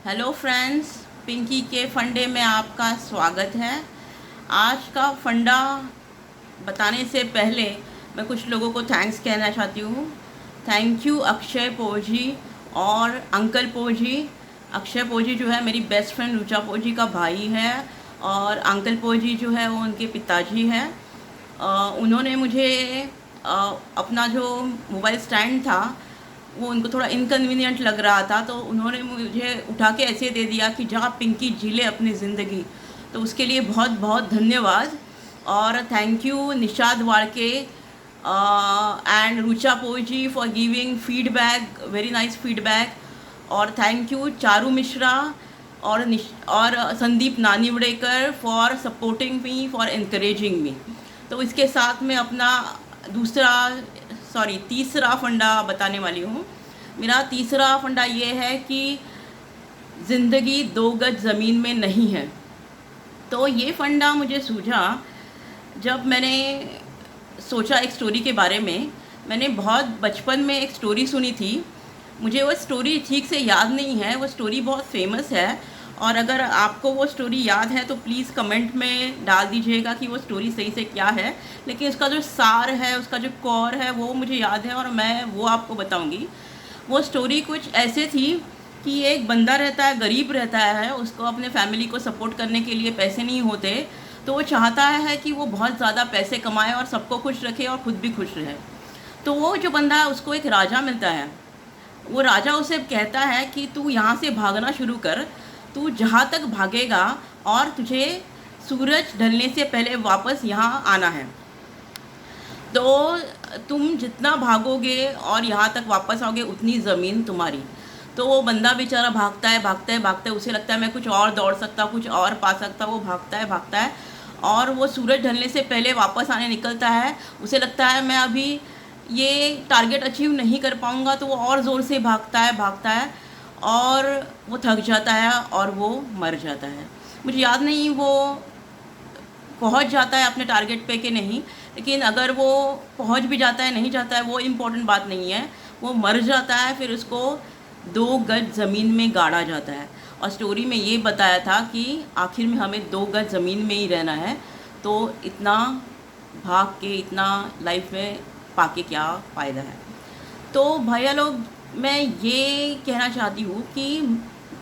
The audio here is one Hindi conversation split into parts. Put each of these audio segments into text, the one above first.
हेलो फ्रेंड्स, पिंकी के फंडे में आपका स्वागत है। आज का फंडा बताने से पहले मैं कुछ लोगों को थैंक्स कहना चाहती हूँ। थैंक यू अक्षय पोजी और अंकल पोजी। अक्षय पोजी जो है मेरी बेस्ट फ्रेंड रुचा पोजी का भाई है, और अंकल पोजी जो है वो उनके पिताजी हैं। उन्होंने मुझे अपना जो मोबाइल स्टैंड था वो उनको थोड़ा इनकन्वीनियंट लग रहा था, तो उन्होंने मुझे उठा के ऐसे दे दिया कि जा पिंकी जी ले अपनी ज़िंदगी। तो उसके लिए बहुत बहुत धन्यवाद। और thank you Nishad Wadke and Rucha Poji for giving feedback, very nice feedback. और थैंक यू चारू मिश्रा और Sandeep Nanivadekar for supporting me, for encouraging me. तो इसके साथ में अपना तीसरा फंडा बताने वाली हूँ। मेरा तीसरा फंडा ये है कि ज़िंदगी 2 गज ज़मीन में नहीं है। तो ये फंडा मुझे सूझा जब मैंने सोचा एक स्टोरी के बारे में। मैंने बहुत बचपन में एक स्टोरी सुनी थी, मुझे वो स्टोरी ठीक से याद नहीं है। वो स्टोरी बहुत फेमस है, और अगर आपको वो स्टोरी याद है तो प्लीज़ कमेंट में डाल दीजिएगा कि वो स्टोरी सही से क्या है। लेकिन उसका जो सार है, उसका जो कोर है, वो मुझे याद है और मैं वो आपको बताऊंगी। वो स्टोरी कुछ ऐसे थी कि एक बंदा रहता है, गरीब रहता है, उसको अपने फैमिली को सपोर्ट करने के लिए पैसे नहीं होते, तो वो चाहता है कि वो बहुत ज़्यादा पैसे कमाए और सबको खुश रखे और ख़ुद भी खुश रहे। तो वो जो बंदा है उसको एक राजा मिलता है। वो राजा उसे कहता है कि तू यहाँ से भागना शुरू कर, तू जहाँ तक भागेगा और तुझे सूरज ढलने से पहले वापस यहाँ आना है। तो तुम जितना भागोगे और यहाँ तक वापस आओगे उतनी ज़मीन तुम्हारी। तो वो बंदा बेचारा भागता है भागता है भागता है, उसे लगता है मैं कुछ और दौड़ सकता, कुछ और पा सकता। वो भागता है भागता है और वो सूरज ढलने से पहले वापस आने निकलता है। उसे लगता है मैं अभी ये टारगेट अचीव नहीं कर पाऊँगा, तो वो और ज़ोर से भागता है और वो थक जाता है और वो मर जाता है। मुझे याद नहीं वो पहुंच जाता है अपने टारगेट पे कि नहीं, लेकिन अगर वो पहुंच भी जाता है नहीं जाता है वो इम्पोर्टेंट बात नहीं है। वो मर जाता है, फिर उसको 2 गज ज़मीन में गाड़ा जाता है। और स्टोरी में ये बताया था कि आखिर में हमें 2 गज ज़मीन में ही रहना है, तो इतना भाग के इतना लाइफ में पाके क्या फ़ायदा है। तो भैया लोग, मैं ये कहना चाहती हूँ कि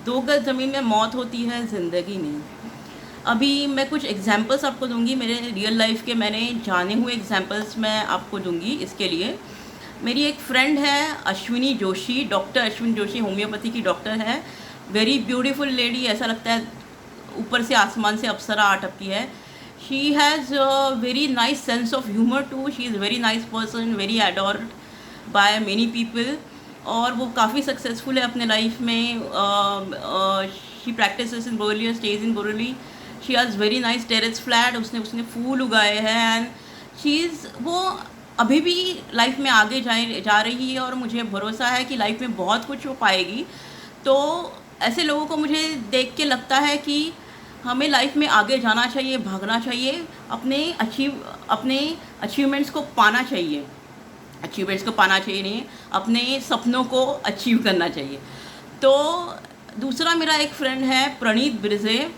2 गज ज़मीन में मौत होती है, ज़िंदगी नहीं। अभी मैं कुछ एग्जांपल्स आपको दूंगी, मेरे रियल लाइफ के मैंने जाने हुए एग्जांपल्स मैं आपको दूंगी। इसके लिए मेरी एक फ्रेंड है अश्विनी जोशी, डॉक्टर अश्विनी जोशी, होम्योपैथी की डॉक्टर है। वेरी ब्यूटीफुल लेडी, ऐसा लगता है ऊपर से आसमान से अप्सरा आ टपकी है। She has very nice sense of humour too. She is very nice person, very adored by many people, और वो काफ़ी सक्सेसफुल है अपने लाइफ में। She practises in Borli, stage in Borli. She has very nice terrace flat, उसने फूल उगाए हैं, एंड शी इज़ वो अभी भी लाइफ में आगे जा रही है, और मुझे भरोसा है कि लाइफ में बहुत कुछ वो पाएगी। तो ऐसे लोगों को मुझे देख के लगता है कि हमें लाइफ में आगे जाना चाहिए, भागना चाहिए, अपने अचीवमेंट्स को पाना चाहिए। नहीं, अपने सपनों को अचीव करना चाहिए। तो दूसरा मेरा एक फ्रेंड है प्रणीत बिरजे,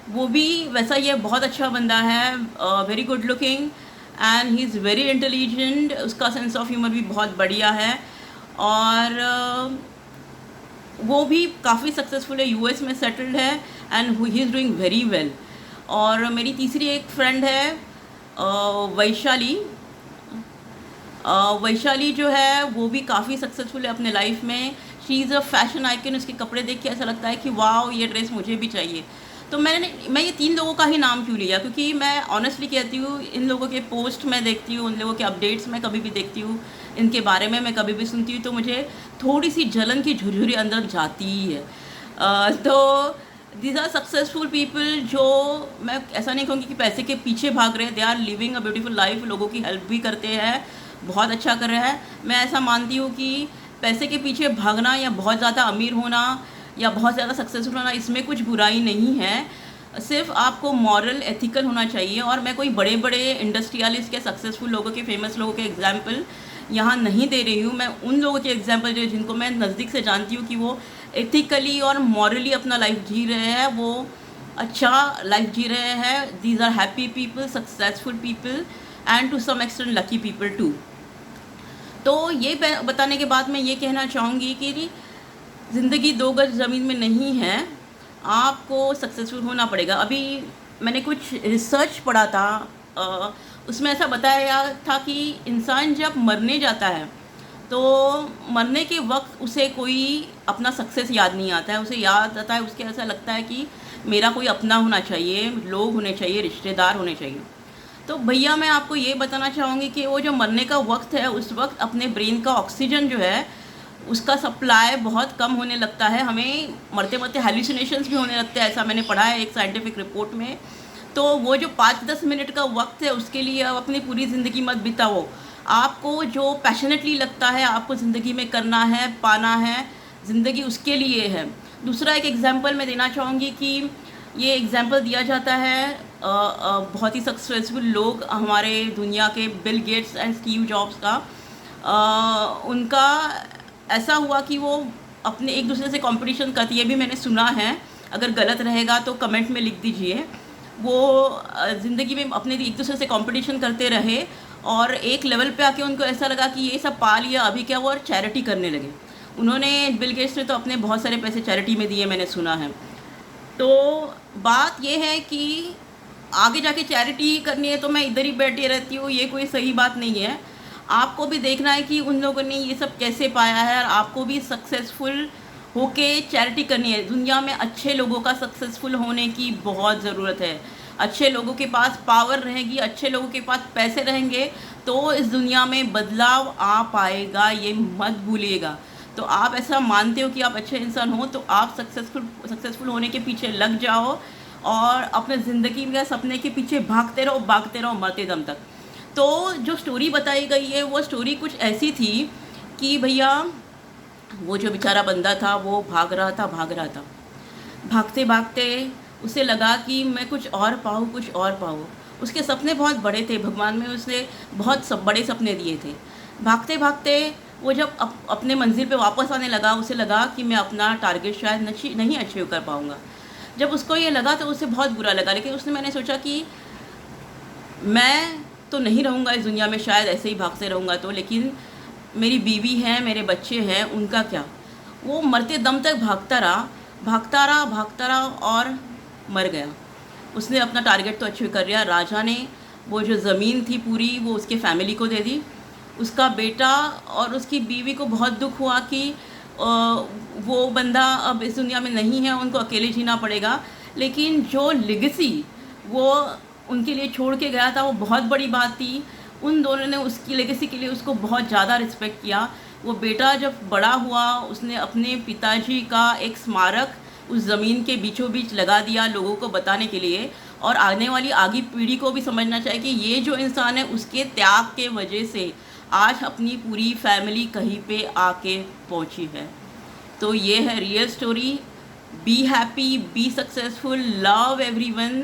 वो भी वैसा ये बहुत अच्छा बंदा है, very good looking and he is very intelligent. उसका सेंस ऑफ ह्यूमर भी बहुत बढ़िया है, और वो भी काफ़ी सक्सेसफुल है, यूएस में सेटल्ड है, and he is doing very well. और मेरी तीसरी एक फ्रेंड है वैशाली। वैशाली जो है वो भी काफ़ी सक्सेसफुल है अपने लाइफ में। She is a fashion icon. उसके कपड़े देख के ऐसा लगता है कि वाह, ये ड्रेस मुझे भी चाहिए। तो मैं ये 3 लोगों का ही नाम क्यों लिया, क्योंकि मैं ऑनेस्टली कहती हूँ, इन लोगों के पोस्ट मैं देखती हूँ, उन लोगों के अपडेट्स मैं कभी भी देखती हूँ, इनके बारे में मैं कभी भी सुनती हूँ, तो मुझे थोड़ी सी जलन की झुरझुरी अंदर जाती ही है। तो दीज आर सक्सेसफुल पीपल, जो मैं ऐसा नहीं कहूँगी कि पैसे के पीछे भाग रहे हैं। They are living a beautiful life, लोगों की हेल्प भी करते हैं, बहुत अच्छा कर रहे हैं। मैं ऐसा मानती हूँ कि पैसे के पीछे भागना या बहुत ज़्यादा अमीर होना या बहुत ज़्यादा सक्सेसफुल होना, इसमें कुछ बुराई नहीं है। सिर्फ आपको मॉरल एथिकल होना चाहिए। और मैं कोई बड़े बड़े इंडस्ट्रियलिस्ट के, सक्सेसफुल लोगों के, फेमस लोगों के एग्जाम्पल यहाँ नहीं दे रही हूँ। मैं उन लोगों के एग्जाम्पल जो जिनको मैं नज़दीक से जानती हूँ कि वो एथिकली और मॉरली अपना लाइफ जी रहे हैं, वो अच्छा लाइफ जी रहे हैं। These are happy people, successful people and to some extent lucky people too. तो ये बताने के बाद मैं ये कहना चाहूँगी कि ज़िंदगी दो गज ज़मीन में नहीं है, आपको सक्सेसफुल होना पड़ेगा। अभी मैंने कुछ रिसर्च पढ़ा था, उसमें ऐसा बताया था कि इंसान जब मरने जाता है तो मरने के वक्त उसे कोई अपना सक्सेस याद नहीं आता है, उसे याद आता है, उसके ऐसा लगता है कि मेरा कोई अपना होना चाहिए, लोग होने चाहिए, रिश्तेदार होने चाहिए। तो भैया मैं आपको ये बताना चाहूँगी कि वो जो मरने का वक्त है, उस वक्त अपने ब्रेन का ऑक्सीजन जो है उसका सप्लाई बहुत कम होने लगता है। हमें मरते मरते हेल्यूसिनेशंस भी होने लगते हैं, ऐसा मैंने पढ़ा है एक साइंटिफिक रिपोर्ट में। तो वो जो 5-10 मिनट का वक्त है उसके लिए आप अपनी पूरी ज़िंदगी मत बिताओ। आपको जो पैशनेटली लगता है आपको ज़िंदगी में करना है, पाना है, ज़िंदगी उसके लिए है। दूसरा एक एग्जांपल मैं देना चाहूँगी कि ये एग्जांपल दिया जाता है बहुत ही सक्सेसफुल लोग हमारे दुनिया के, Bill Gates and Steve jobs का। उनका ऐसा हुआ कि वो अपने एक दूसरे से कंपटीशन करती, ये भी मैंने सुना है, अगर गलत रहेगा तो कमेंट में लिख दीजिए। वो ज़िंदगी में अपने एक दूसरे से कंपटीशन करते रहे और एक लेवल पे आके उनको ऐसा लगा कि ये सब पा लिया, अभी क्या वो और चैरिटी करने लगे। उन्होंने, बिल गेट्स ने तो अपने बहुत सारे पैसे चैरिटी में दिए, मैंने सुना है। तो बात ये है कि आगे जाके चैरिटी करनी है तो मैं इधर ही बैठी रहती हूँ, ये कोई सही बात नहीं है। आपको भी देखना है कि उन लोगों ने ये सब कैसे पाया है, और आपको भी सक्सेसफुल होके चैरिटी करनी है। दुनिया में अच्छे लोगों का सक्सेसफुल होने की बहुत ज़रूरत है। अच्छे लोगों के पास पावर रहेगी, अच्छे लोगों के पास पैसे रहेंगे तो इस दुनिया में बदलाव आ पाएगा, ये मत भूलिएगा। तो आप ऐसा मानते हो कि आप अच्छे इंसान हो तो आप सक्सेसफुल होने के पीछे लग जाओ और अपने ज़िंदगी में सपने के पीछे भागते रहो मरते दम तक। तो जो स्टोरी बताई गई है वो स्टोरी कुछ ऐसी थी कि भैया वो जो बेचारा बंदा था वो भाग रहा था, भागते भागते उसे लगा कि मैं कुछ और पाऊँ। उसके सपने बहुत बड़े थे, भगवान में उसने बहुत बड़े सपने दिए थे। भागते भागते वो जब अपने मंजिल पे वापस आने लगा, उसे लगा कि मैं अपना टारगेट शायद नहीं अचीव कर पाऊँगा। जब उसको ये लगा तो उसे बहुत बुरा लगा, लेकिन मैंने सोचा कि मैं तो नहीं रहूँगा इस दुनिया में, शायद ऐसे ही भागते रहूँगा तो, लेकिन मेरी बीवी है, मेरे बच्चे हैं, उनका क्या। वो मरते दम तक भागता रहा और मर गया। उसने अपना टारगेट तो अचीव कर लिया। राजा ने वो जो ज़मीन थी पूरी वो उसके फैमिली को दे दी। उसका बेटा और उसकी बीवी को बहुत दुख हुआ कि वो बंदा अब इस दुनिया में नहीं है, उनको अकेले जीना पड़ेगा। लेकिन जो लेगेसी वो उनके लिए छोड़ के गया था वो बहुत बड़ी बात थी। उन दोनों ने उसकी लेगेसी के लिए उसको बहुत ज़्यादा रिस्पेक्ट किया। वो बेटा जब बड़ा हुआ उसने अपने पिताजी का एक स्मारक उस ज़मीन के बीचों बीच लगा दिया लोगों को बताने के लिए, और आने वाली आगे पीढ़ी को भी समझना चाहिए कि ये जो इंसान है उसके त्याग के वजह से आज अपनी पूरी फैमिली कहीं पे आके पहुंची है। तो ये है real story. Be happy, be successful, love everyone,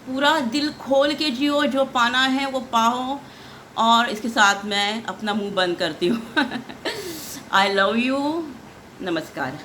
पूरा दिल खोल के जियो, जो पाना है वो पाओ। और इसके साथ मैं अपना मुंह बंद करती हूँ। आई लव यू, नमस्कार।